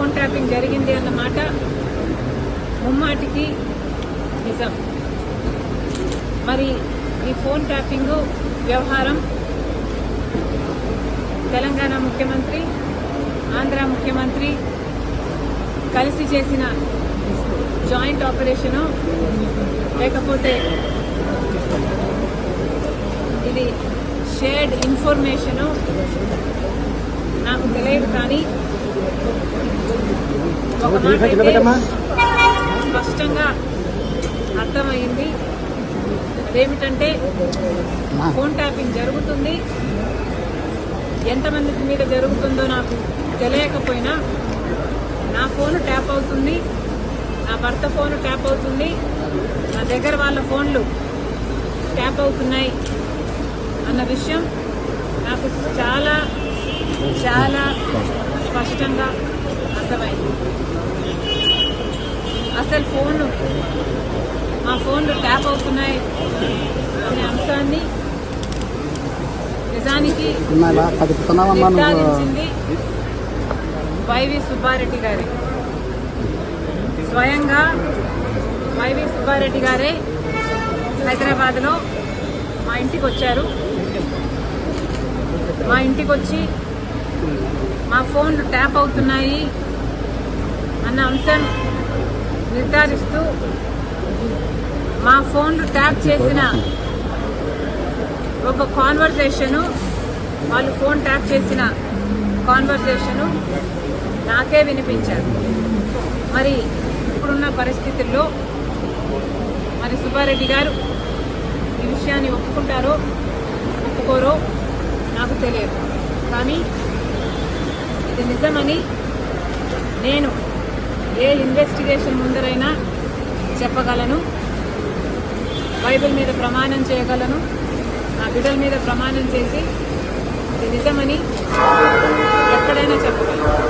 Phone tapping జరిగింది అన్నమాట ముమ్మాటికి నిజం. మరి ఈ ఫోన్ ట్యాపింగ్ వ్యవహారం తెలంగాణ ముఖ్యమంత్రి, ఆంధ్ర ముఖ్యమంత్రి కలిసి చేసిన జాయింట్ ఆపరేషను లేకపోతే ఇది షేర్డ్ ఇన్ఫర్మేషను నాకు తెలియదు. కానీ ఒక మాట అయితే స్పష్టంగా అర్థమైంది. అదేమిటంటే ఫోన్ ట్యాపింగ్ జరుగుతుంది. ఎంతమంది మీద జరుగుతుందో నాకు తెలియకపోయినా నా ఫోన్ ట్యాప్ అవుతుంది, నా భర్త ఫోన్ ట్యాప్ అవుతుంది, నా దగ్గర వాళ్ళ ఫోన్లు ట్యాప్ అవుతున్నాయి అన్న విషయం నాకు చాలా చాలా స్పష్టంగా అర్థమైంది. అసలు మా ఫోన్లు ట్యాప్ అవుతున్నాయి అనే అంశాన్ని నిజానికి నిర్ధారించింది వైవి సుబ్బారెడ్డి గారే. స్వయంగా వైవి సుబ్బారెడ్డి గారే హైదరాబాద్లో మా ఇంటికి వచ్చారు. మా ఇంటికి వచ్చి మా ఫోన్లు ట్యాప్ అవుతున్నాయి అన్న అంశం నిర్ధారిస్తూ మా ఫోన్లు ట్యాప్ చేసిన ఒక కాన్వర్సేషను, వాళ్ళు ఫోన్ ట్యాప్ చేసిన కాన్వర్సేషను నాకే వినిపించారు. మరి ఇప్పుడున్న పరిస్థితుల్లో మరి సుబ్బారెడ్డి గారు ఈ విషయాన్ని ఒప్పుకుంటారో ఒప్పుకోరో నాకు తెలియదు. కానీ ఇది నిజమని నేను ఏ ఇన్వెస్టిగేషన్ ముందరైనా చెప్పగలను, బైబిల్ మీద ప్రమాణం చేయగలను, నా బిడ్డల మీద ప్రమాణం చేసి ఇది నిజమని ఎక్కడైనా చెప్పగలను.